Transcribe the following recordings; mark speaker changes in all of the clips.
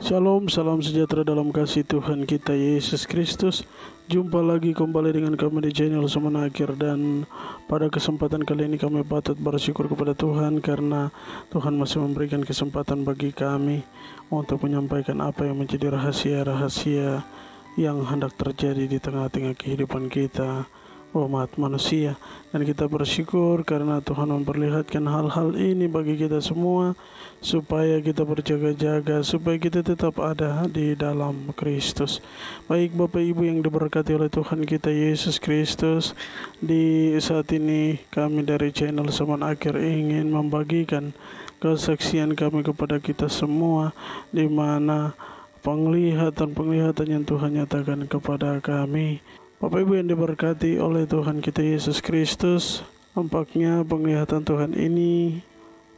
Speaker 1: Shalom, salam sejahtera dalam kasih Tuhan kita Yesus Kristus. Jumpa lagi kembali dengan kami di channel Semen Akhir, dan pada kesempatan kali ini kami patut bersyukur kepada Tuhan karena Tuhan masih memberikan kesempatan bagi kami untuk menyampaikan apa yang menjadi rahasia-rahasia yang hendak terjadi di tengah-tengah kehidupan kita, umat manusia. Dan kita bersyukur karena Tuhan memperlihatkan hal-hal ini bagi kita semua, supaya kita berjaga-jaga, supaya kita tetap ada di dalam Kristus. Baik Bapak Ibu yang diberkati oleh Tuhan kita Yesus Kristus, di saat ini kami dari channel Semen Akhir ingin membagikan kesaksian kami kepada kita semua, di mana penglihatan-penglihatan yang Tuhan nyatakan kepada kami. Bapak Ibu yang diberkati oleh Tuhan kita Yesus Kristus, nampaknya penglihatan Tuhan ini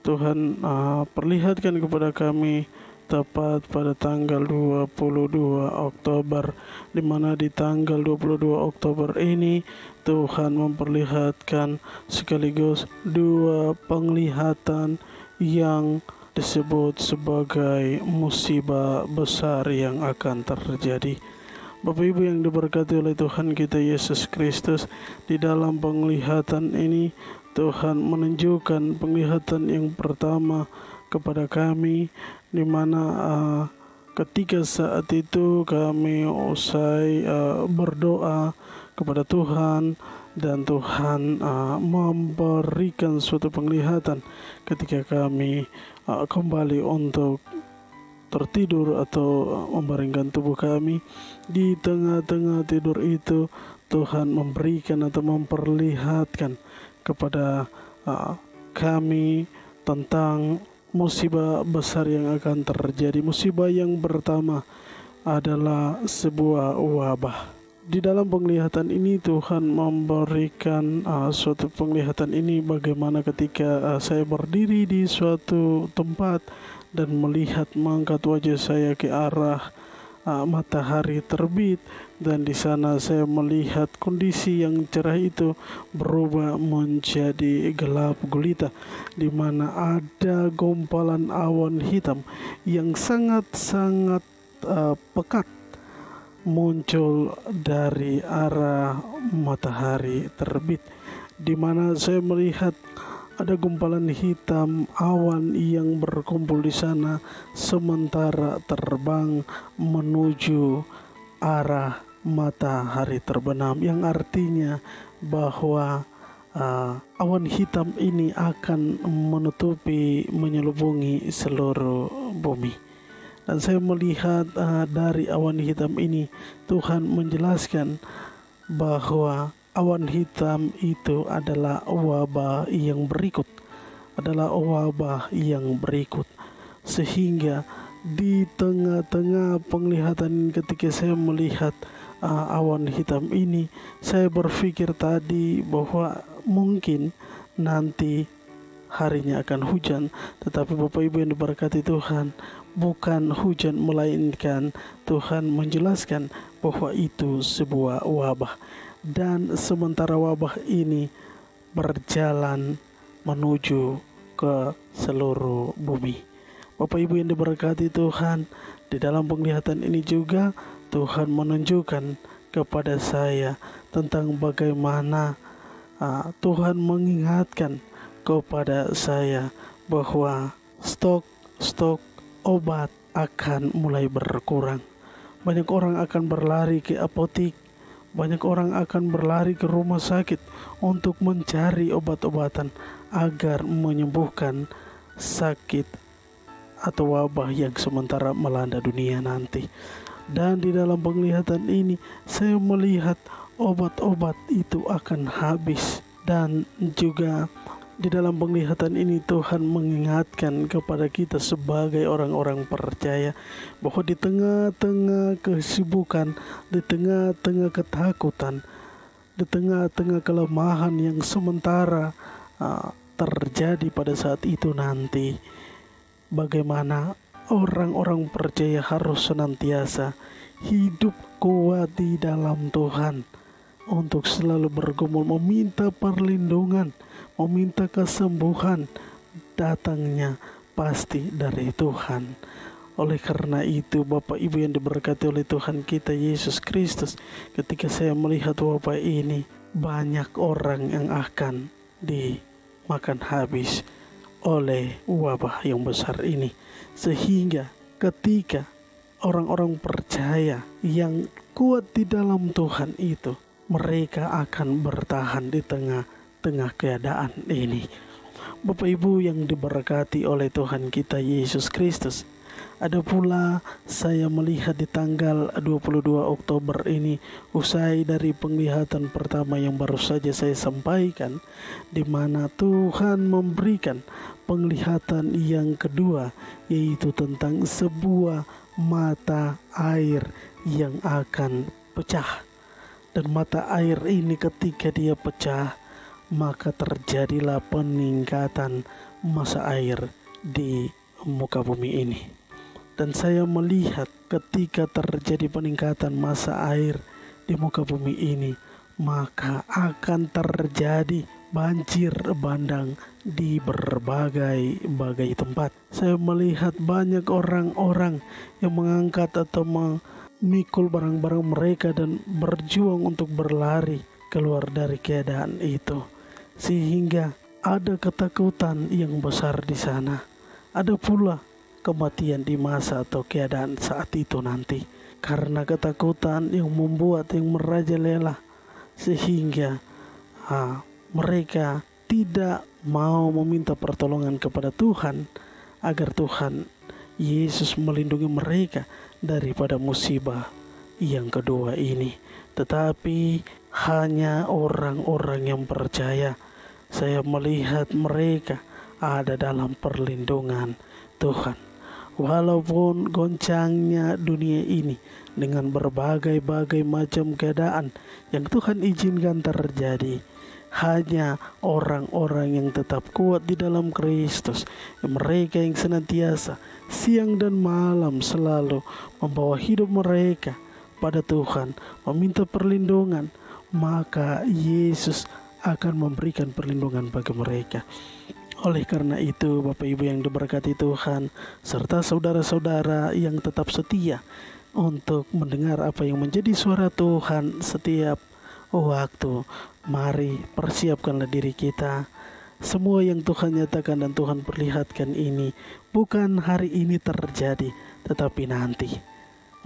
Speaker 1: Tuhan perlihatkan kepada kami tepat pada tanggal 22 Oktober, di mana di tanggal 22 Oktober ini Tuhan memperlihatkan sekaligus dua penglihatan yang disebut sebagai musibah besar yang akan terjadi. Bapak Ibu yang diberkati oleh Tuhan kita Yesus Kristus, di dalam penglihatan ini Tuhan menunjukkan penglihatan yang pertama kepada kami, di mana ketika saat itu kami usai berdoa kepada Tuhan, dan Tuhan memberikan suatu penglihatan ketika kami kembali untuk tertidur atau membaringkan tubuh kami. Di tengah-tengah tidur itu Tuhan memberikan atau memperlihatkan kepada kami tentang musibah besar yang akan terjadi. Musibah yang pertama adalah sebuah wabah. Di dalam penglihatan ini Tuhan memberikan suatu penglihatan ini bagaimana ketika saya berdiri di suatu tempat dan melihat, mengangkat wajah saya ke arah matahari terbit, dan di sana saya melihat kondisi yang cerah itu berubah menjadi gelap gulita, di mana ada gumpalan awan hitam yang sangat-sangat pekat muncul dari arah matahari terbit, di mana saya melihat ada gumpalan hitam awan yang berkumpul di sana, sementara terbang menuju arah matahari terbenam, yang artinya bahwa awan hitam ini akan menutupi, menyelubungi seluruh bumi. Dan saya melihat dari awan hitam ini Tuhan menjelaskan bahwa awan hitam itu adalah wabah yang berikut, sehingga di tengah-tengah penglihatan ketika saya melihat awan hitam ini, saya berpikir tadi bahwa mungkin nanti harinya akan hujan. Tetapi Bapak Ibu yang diberkati Tuhan, bukan hujan, melainkan Tuhan menjelaskan bahwa itu sebuah wabah. Dan sementara wabah ini berjalan menuju ke seluruh bumi. Bapak Ibu yang diberkati Tuhan, di dalam penglihatan ini juga Tuhan menunjukkan kepada saya tentang bagaimana Tuhan mengingatkan kepada saya bahwa stok obat akan mulai berkurang. Banyak orang akan berlari ke apotik, banyak orang akan berlari ke rumah sakit untuk mencari obat-obatan agar menyembuhkan sakit atau wabah yang sementara melanda dunia nanti. Dan di dalam penglihatan ini saya melihat obat-obat itu akan habis. Dan juga di dalam penglihatan ini Tuhan mengingatkan kepada kita sebagai orang-orang percaya bahwa di tengah-tengah kesibukan, di tengah-tengah ketakutan, di tengah-tengah kelemahan yang sementara terjadi pada saat itu nanti, bagaimana orang-orang percaya harus senantiasa hidup kuat di dalam Tuhan, untuk selalu bergumul meminta perlindungan, meminta kesembuhan, datangnya pasti dari Tuhan. Oleh karena itu, Bapak Ibu yang diberkati oleh Tuhan kita Yesus Kristus, ketika saya melihat wabah ini, banyak orang yang akan dimakan habis oleh wabah yang besar ini. Sehingga ketika orang-orang percaya yang kuat di dalam Tuhan itu, mereka akan bertahan di tengah-tengah keadaan ini. Bapak Ibu yang diberkati oleh Tuhan kita Yesus Kristus, ada pula saya melihat di tanggal 22 Oktober ini, usai dari penglihatan pertama yang baru saja saya sampaikan, di mana Tuhan memberikan penglihatan yang kedua, yaitu tentang sebuah mata air yang akan pecah. Dan mata air ini ketika dia pecah, maka terjadilah peningkatan massa air di muka bumi ini. Dan saya melihat ketika terjadi peningkatan massa air di muka bumi ini, maka akan terjadi banjir bandang di berbagai tempat. Saya melihat banyak orang-orang yang mengangkat atau memikul barang-barang mereka dan berjuang untuk berlari keluar dari keadaan itu. Sehingga ada ketakutan yang besar di sana. Ada pula kematian di masa atau keadaan saat itu nanti, karena ketakutan yang membuat yang merajalela, sehingga mereka tidak mau meminta pertolongan kepada Tuhan agar Tuhan Yesus melindungi mereka daripada musibah yang kedua ini. Tetapi hanya orang-orang yang percaya, saya melihat mereka ada dalam perlindungan Tuhan. Walaupun goncangnya dunia ini dengan berbagai macam keadaan yang Tuhan izinkan terjadi, hanya orang-orang yang tetap kuat di dalam Kristus, mereka yang senantiasa siang dan malam selalu membawa hidup mereka pada Tuhan, meminta perlindungan, maka Yesus akan memberikan perlindungan bagi mereka. Oleh karena itu, Bapak Ibu yang diberkati Tuhan, serta saudara-saudara yang tetap setia untuk mendengar apa yang menjadi suara Tuhan setiap waktu, mari persiapkanlah diri kita. Semua yang Tuhan nyatakan dan Tuhan perlihatkan ini bukan hari ini terjadi, tetapi nanti.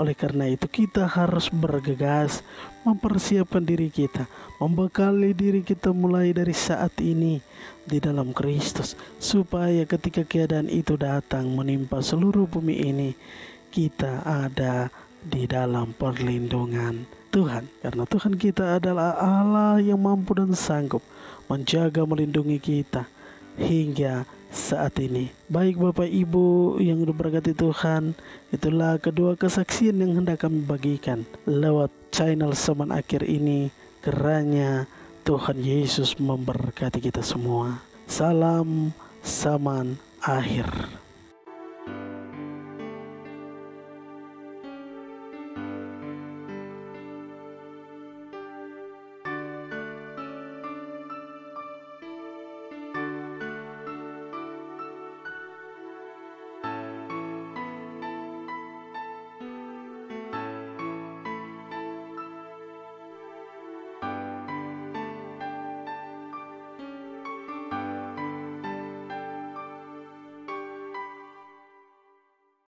Speaker 1: Oleh karena itu kita harus bergegas mempersiapkan diri kita, membekali diri kita mulai dari saat ini di dalam Kristus, supaya ketika keadaan itu datang menimpa seluruh bumi ini, kita ada di dalam perlindungan Tuhan. Karena Tuhan kita adalah Allah yang mampu dan sanggup menjaga, melindungi kita hingga saat ini. Baik Bapak Ibu yang diberkati Tuhan, itulah kedua kesaksian yang hendak kami bagikan lewat channel Zaman Akhir ini. Kiranya Tuhan Yesus memberkati kita semua. Salam Zaman Akhir.